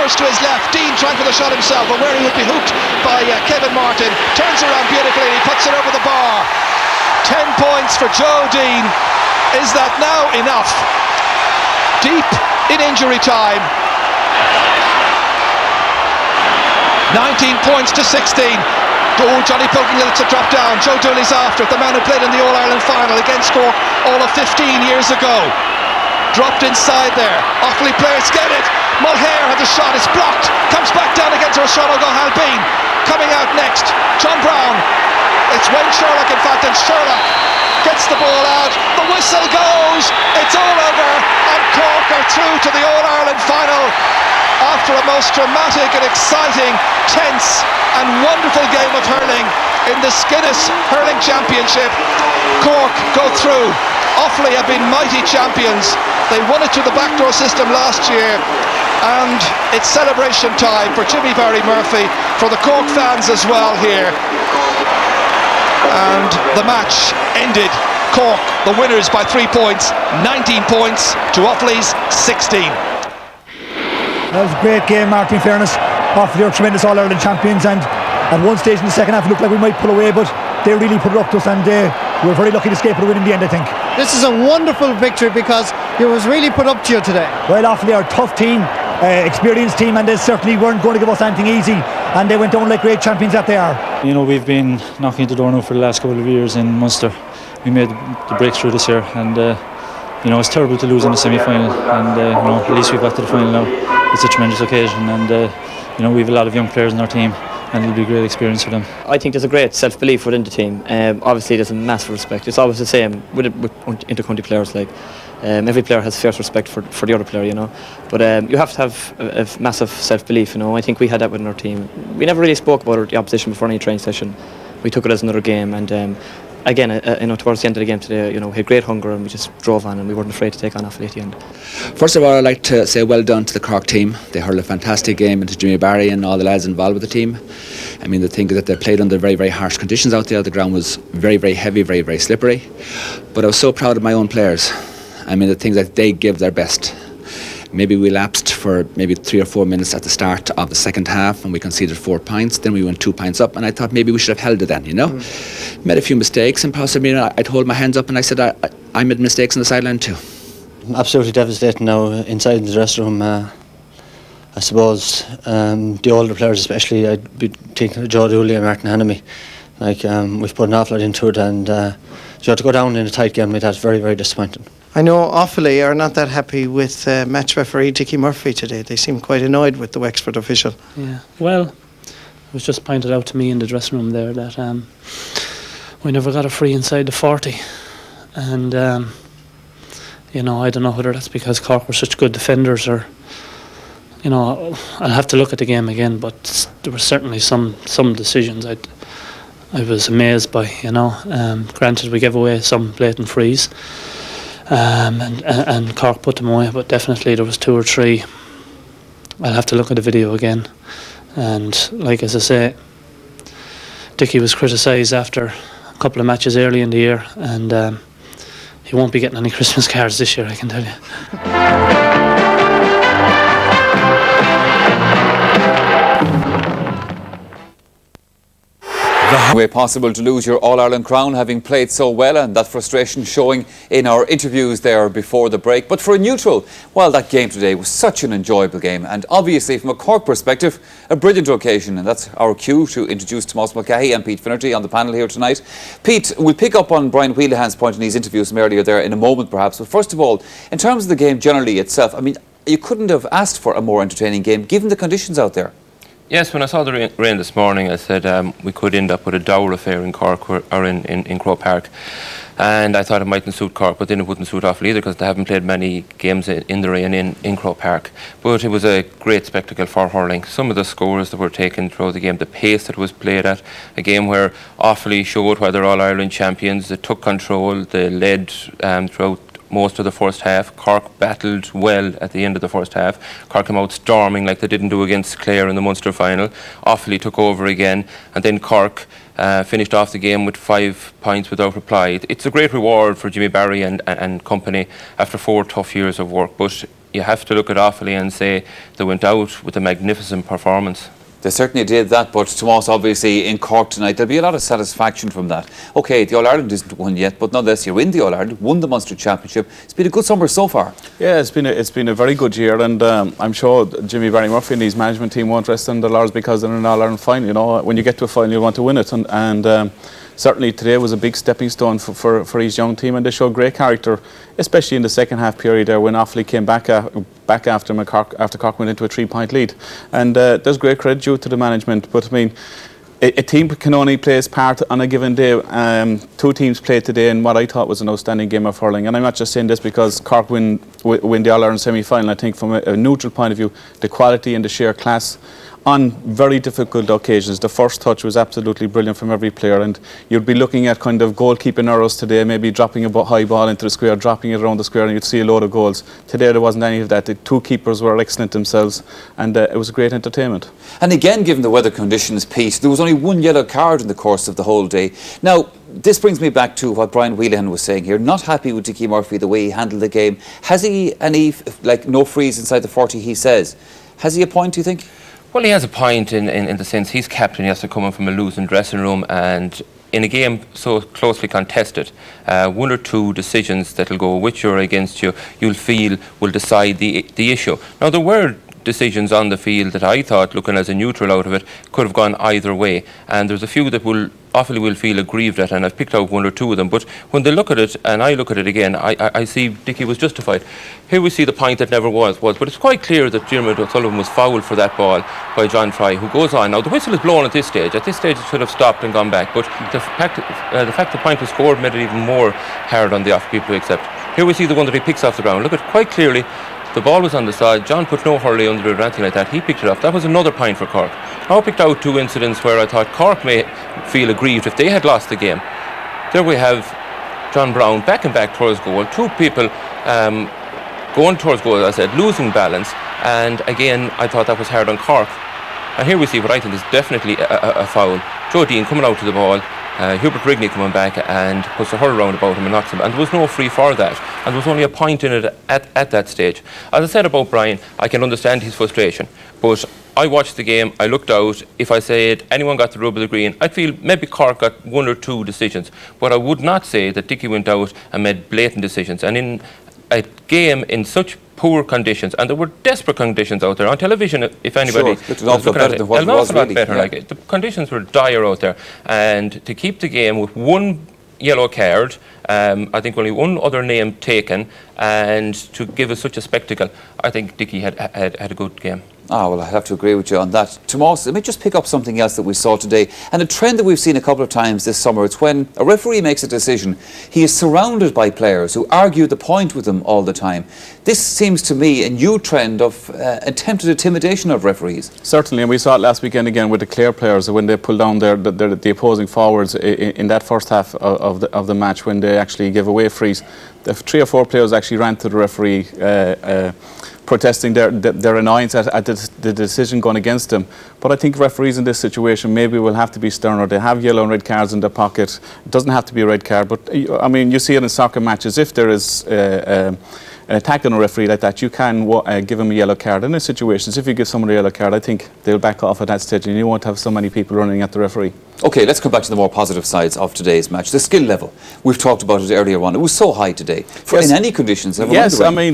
Waters to his left, Dean trying for the shot himself, but where he would be hooked by Kevin Martin. Turns around beautifully and he puts it over the bar. 10 points for Joe Dean. Is that now enough? Deep in injury time. 19 points to 16. Oh, Johnny Pilkington lets it drop down. Joe Dooley's after it, the man who played in the All-Ireland final against Cork all of 15 years ago. Dropped inside there. Offaly players get it. Mulcahy had the shot, it's blocked. Comes back down against Roshon O'Halbeen. Coming out next, John Brown. It's Wayne Sherlock, in fact, and Sherlock gets the ball out. The whistle goes. It's all over, and Cork are through to the All-Ireland final after a most dramatic and exciting, tense and wonderful game of hurling in the Skinnes Hurling Championship. Cork go through. Offaly have been mighty champions. They won it through the backdoor system last year, and it's celebration time for Jimmy Barry Murphy, for the Cork fans as well here. And the match ended. Cork, the winners by 3 points, 19 points to Offaly's 16. That was a great game, Martin, in fairness. Offaly are tremendous All-Ireland champions, and at one stage in the second half it looked like we might pull away, but they really put it up to us, and we were very lucky to escape with a win in the end, I think. This is a wonderful victory because it was really put up to you today. Well, Offaly are a tough team, experienced team, and they certainly weren't going to give us anything easy, and they went down like great champions that they are. You know, we've bbeen knocking at the door now for the last couple of years in Munster. We made the breakthrough this year, and you know, it's terrible to lose in the semi-final, and you know, at least we've got to the final now. It's a tremendous occasion, and you know, we have a lot of young players in our team, and it'll be a great experience for them. I think there's a great self-belief within the team. Obviously there's a massive respect. It's always the same with inter-county players. Like every player has fierce respect for the other player, you know. But you have to have a massive self-belief, you know. I think we had that within our team. We never really spoke about the opposition before any training session. We took it as another game, and again, you know, towards the end of the game today, you know, we had great hunger and we just drove on, and we weren't afraid to take on Offaly at the end. First of all, I'd like to say well done to the Cork team. They hurled a fantastic game, and to Jimmy Barry and all the lads involved with the team. I mean, the thing is that they played under very, very harsh conditions out there. The ground was very, very heavy, very, very slippery. But I was so proud of my own players. I mean, the things that they give their best. Maybe we lapsed for maybe 3 or 4 minutes at the start of the second half, and we conceded 4 points. Then we went 2 points up, and I thought maybe we should have held it then, you know. Made a few mistakes, and possibly, you know, I'd hold my hands up and I said I made mistakes on the sideline too. Absolutely devastating now inside the dressing room. I suppose the older players, especially, I'd be thinking of Joe Dooley and Martin Hannamy. Like we've put an awful lot into it, and to go down in a tight game like that's very, very disappointing. I know Offaly are not that happy with match referee Dickie Murphy today. They seem quite annoyed with the Wexford official. Yeah, well, it was just pointed out to me in the dressing room there that we never got a free inside the 40, and you know, I don't know whether that's because Cork were such good defenders, or you know, I'll have to look at the game again, but there were certainly some decisions I was amazed by, you know. Granted, we gave away some blatant frees, and Cork put them away, but definitely there was 2 or 3. I'll have to look at the video again. And like, as I say, Dickie was criticised after a couple of matches early in the year, and he won't be getting any Christmas cards this year, I can tell you. The way possible to lose your All-Ireland crown, having played so well, and that frustration showing in our interviews there before the break. But for a neutral, well, that game today was such an enjoyable game, and obviously from a Cork perspective, a brilliant occasion, and that's our cue to introduce Tomás Mulcahy and Pete Finnerty on the panel here tonight. Pete, we'll pick up on Brian Wheelahan's point in his interviews from earlier there in a moment perhaps, but first of all, in terms of the game generally itself, I mean, you couldn't have asked for a more entertaining game given the conditions out there. Yes, when I saw the rain this morning, I said we could end up with a dour affair in Cork or in Croke Park. And I thought it mightn't suit Cork, but then it wouldn't suit Offaly either because they haven't played many games in the rain in Croke Park. But it was a great spectacle for hurling. Some of the scores that were taken throughout the game, the pace that was played at, a game where Offaly showed why they're All-Ireland champions, they took control, they led throughout most of the first half. Cork battled well at the end of the first half. Cork came out storming like they didn't do against Clare in the Munster final. Offaly took over again, and then Cork finished off the game with 5 points without reply. It's a great reward for Jimmy Barry and company after 4 tough years of work, but you have to look at Offaly and say they went out with a magnificent performance. They certainly did that, but Tomás, obviously in Cork tonight, there'll be a lot of satisfaction from that. OK, the All-Ireland isn't won yet, but nonetheless, you're in the All-Ireland, won the Munster Championship. It's been a good summer so far. Yeah, it's been a very good year, and I'm sure Jimmy Barry Murphy and his management team won't rest on their laurels because they're in an All-Ireland final. You know, when you get to a final, you want to win it, and certainly today was a big stepping stone for his young team, and they showed great character, especially in the second half period there when Offaly came back after Cork went into a 3-point lead. And there's great credit due to the management, but I mean, a team can only play its part on a given day. Two teams played today in what I thought was an outstanding game of hurling, and I'm not just saying this because Cork win the All-Ireland semi-final. I think from a neutral point of view, the quality and the sheer class on very difficult occasions. The first touch was absolutely brilliant from every player, and you'd be looking at kind of goalkeeping errors today, maybe dropping a high ball into the square, dropping it around the square, and you'd see a load of goals. Today there wasn't any of that. The two keepers were excellent themselves, and it was a great entertainment. And again, given the weather conditions, Pete, there was only one yellow card in the course of the whole day. Now, this brings me back to what Brian Whelan was saying here. Not happy with Dickie Murphy, the way he handled the game. Has he any, like, no frees inside the 40, he says? Has he a point, do you think? Well, he has a point in the sense he's captain. He has to come in from a losing dressing room, and in a game so closely contested, one or two decisions that'll go with you or against you, you'll feel will decide the issue. Now, there were decisions on the field that I thought, looking as a neutral out of it, could have gone either way, and there's a few that Offaly will feel aggrieved at, and I've picked out one or two of them. But when they look at it, and I look at it again, I see Dickie was justified. Here we see the point that never was, but it's quite clear that Diarmuid O'Sullivan was fouled for that ball by John Try, who goes on. Now, the whistle is blown at this stage. At this stage, it should have stopped and gone back, but the fact the point was scored made it even more hard on the Offaly people to accept. Here we see the one that he picks off the ground. Look at quite clearly. The ball was on the side. John put no hurley under it or anything like that. He picked it up. That was another point for Cork. I picked out two incidents where I thought Cork may feel aggrieved if they had lost the game. There we have John Brown backing back towards goal. Two people going towards goal, as I said, losing balance. And again, I thought that was hard on Cork. And here we see what I think is definitely a foul. Joe Dean coming out to the ball. Hubert Rigney coming back and puts a hurl round about him and knocks him, and there was no free for that, and there was only a point in it at that stage. As I said about Brian, I can understand his frustration, but I watched the game, I looked out. If I said anyone got the rub of the green, I'd feel maybe Cork got one or two decisions, but I would not say that Dickie went out and made blatant decisions. And in a game in such poor conditions, and there were desperate conditions out there on television. If anybody looked an awful lot better than what it was really. Like, the conditions were dire out there, and to keep the game with one yellow card, I think only one other name taken, and to give us such a spectacle, I think Dickie had a good game. Well, I have to agree with you on that. Tomás, let me just pick up something else that we saw today, and a trend that we've seen a couple of times this summer. It's when a referee makes a decision, he is surrounded by players who argue the point with him all the time. This seems to me a new trend of attempted intimidation of referees. Certainly, and we saw it last weekend again with the Clare players when they pulled down the opposing forwards in that first half of the match, when they actually gave away frees. The 3 or 4 players actually ran to the referee protesting their annoyance at the decision going against them. But I think referees in this situation maybe will have to be sterner. They have yellow and red cards in their pocket. It doesn't have to be a red card, but I mean, you see it in soccer matches. If there is an attack on a referee like that, you can give him a yellow card. In those situations, if you give someone a yellow card, I think they'll back off at that stage, and you won't have so many people running at the referee. OK, let's come back to the more positive sides of today's match. The skill level, we've talked about it earlier on. It was so high today, in any conditions. Yes, I mean,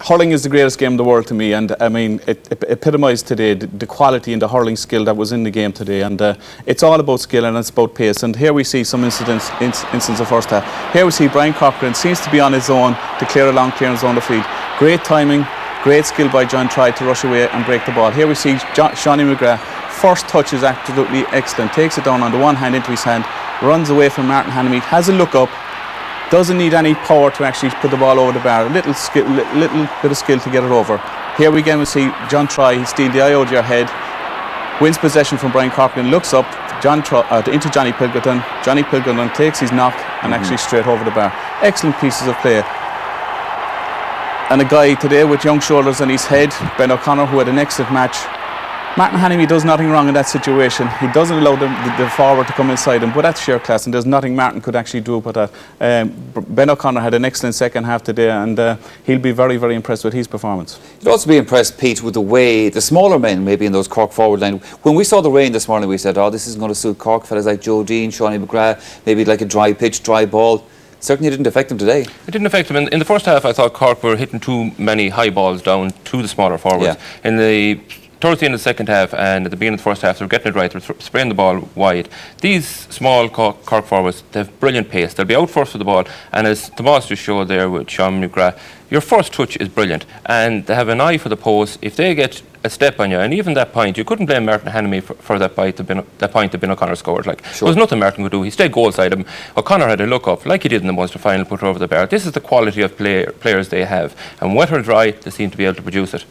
hurling is the greatest game in the world to me, and I mean, it epitomised today the quality and the hurling skill that was in the game today, and it's all about skill and it's about pace. And here we see some incidents of first half. Here we see Brian Cochran seems to be on his own to clear a long clearance on the field. Great timing, great skill by John Try to rush away and break the ball. Here we see Johnny McGrath. First touch is absolutely excellent. Takes it down on the one hand into his hand, runs away from Martin Hannemeat, has a look up, doesn't need any power to actually put the ball over the bar. A little bit of skill to get it over. Here we again we see John Try, he steals the eye out of your head, wins possession from Brian Cochran, looks up into Johnny Pilkington. Johnny Pilkington takes his knock and actually straight over the bar. Excellent pieces of play. And a guy today with young shoulders on his head, Ben O'Connor, who had an excellent match. Martin Hannamy does nothing wrong in that situation. He doesn't allow the forward to come inside him, but that's sheer class, and there's nothing Martin could actually do about that. Ben O'Connor had an excellent second half today, and he'll be very, very impressed with his performance. You'd also be impressed, Pete, with the way the smaller men, maybe in those Cork forward line, when we saw the rain this morning, we said, oh, this isn't going to suit Cork. Fellas like Joe Dean, Seanie McGrath, maybe like a dry pitch, dry ball. Certainly didn't affect them today. It didn't affect them. In the first half, I thought Cork were hitting too many high balls down to the smaller forwards. Yeah. Towards the end of the second half and at the beginning of the first half, they were getting it right, they were spraying the ball wide. These small Cork forwards, they have brilliant pace. They'll be out first with the ball, and as Tomás just showed there with Seanie McGrath, your first touch is brilliant, and they have an eye for the post. If they get a step on you, and even that point, you couldn't blame Martin Hannamy for that point that Ben O'Connor scored. Like, sure. There was nothing Martin could do. He stayed goal side him. O'Connor had a look up, like he did in the Munster final, put her over the bar. This is the quality of players they have, and wet or dry, they seem to be able to produce it.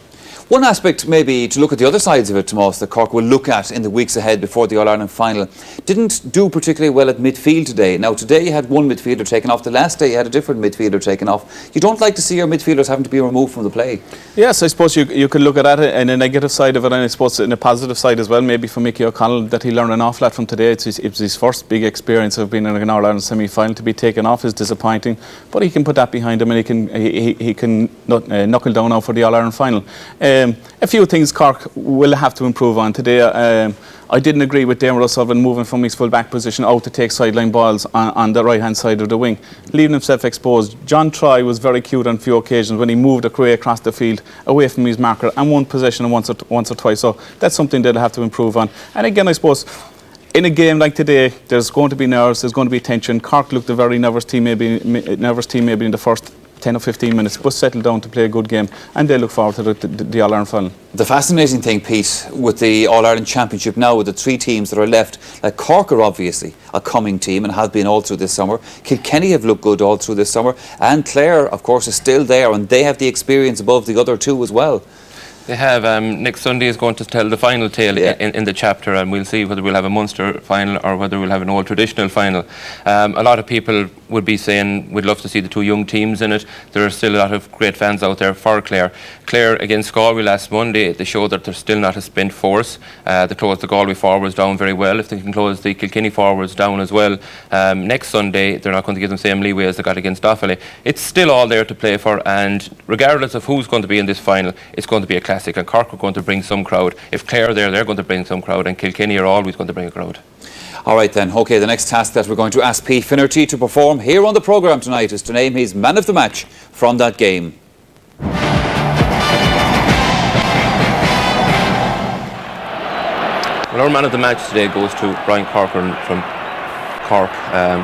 One aspect maybe to look at the other sides of it, Tomás, that Cork will look at in the weeks ahead before the All-Ireland final. Didn't do particularly well at midfield today. Now today you had one midfielder taken off. The last day you had a different midfielder taken off. You don't like to see your midfielders having to be removed from the play. Yes, I suppose you could look at that in a negative side of it, and I suppose in a positive side as well, maybe for Mickey O'Connell, that he learned an awful lot from today. It was his first big experience of being in an All-Ireland semi-final. To be taken off is disappointing, but he can put that behind him, and he can knuckle down now for the All-Ireland final. A few things Cork will have to improve on today. I didn't agree with Dermot O'Sullivan moving from his full back position out to take sideline balls on the right hand side of the wing, leaving himself exposed. John Troy was very cute on a few occasions when he moved across the field away from his marker and won possession once or twice, so that's something they'll have to improve on. And again, I suppose in a game like today, there's going to be nerves, there's going to be tension. Cork looked a very nervous team maybe in the first 10 or 15 minutes, but settle down to play a good game, and they look forward to the All-Ireland final. The fascinating thing, Pete, with the All-Ireland Championship now, with the three teams that are left, like Cork are obviously a coming team and have been all through this summer. Kilkenny have looked good all through this summer, and Clare, of course, is still there, and they have the experience above the other two as well. They have. Next Sunday is going to tell the final tale in the chapter, and we'll see whether we'll have a Munster final or whether we'll have an old traditional final. A lot of people would be saying we'd love to see the two young teams in it. There are still a lot of great fans out there for Clare. Clare against Galway last Monday, they showed that they're still not a spent force. They closed the Galway forwards down very well. If they can close the Kilkenny forwards down as well, next Sunday they're not going to give them the same leeway as they got against Offaly. It's still all there to play for, and regardless of who's going to be in this final, it's going to be a classic, and Cork are going to bring some crowd. If Clare are there, they're going to bring some crowd, and Kilkenny are always going to bring a crowd. All right then, OK, the next task that we're going to ask Pete Finnerty to perform here on the programme tonight is to name his man of the match from that game. Well, our man of the match today goes to Brian Corcoran from Cork,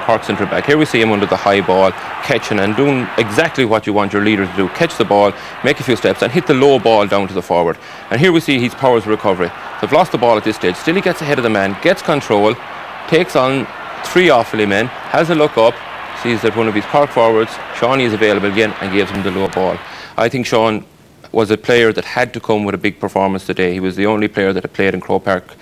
Cork centre back. Here we see him under the high ball, catching and doing exactly what you want your leader to do. Catch the ball, make a few steps and hit the low ball down to the forward. And here we see his powers of recovery. They've lost the ball at this stage. Still he gets ahead of the man, gets control, takes on three Offaly men, has a look up, sees that one of his Cork forwards, Seanie, is available again and gives him the low ball. I think Sean was a player that had to come with a big performance today. He was the only player that had played in Croke Park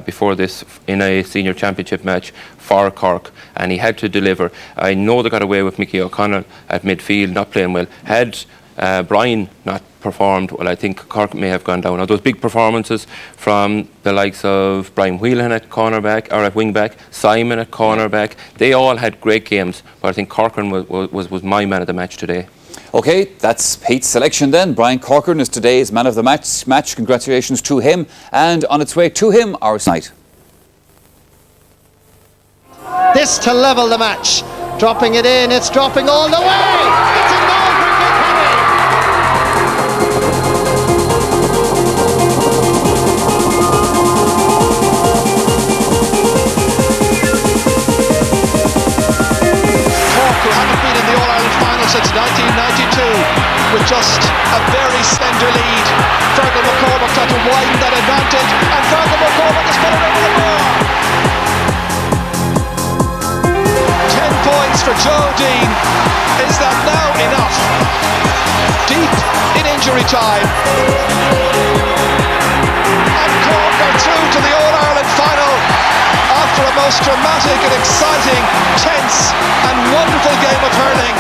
before this in a senior championship match for Cork, and he had to deliver. I know they got away with Mickey O'Connell at midfield not playing well. Had Brian not performed well, I think Cork may have gone down. Now those big performances from the likes of Brian Whelan at cornerback or at wing back, Simon at cornerback, they all had great games, but I think Corcoran was my man of the match today. OK, that's Pete's selection then. Brian Corcoran is today's man of the match. Congratulations to him, and on its way to him, our site. This to level the match. Dropping it in, it's dropping all the way! It's a goal for Kilkenny! Cork, who haven't been in the All-Ireland final since 1992, with just a very slender lead. Fergal McCormack tried to widen that advantage, and Fergal McCormack has put it over the bar. 10 points for Joe Dean. Is that now enough? Deep in injury time. And Cork are through to the All-Ireland final after a most dramatic and exciting, tense and wonderful game of hurling.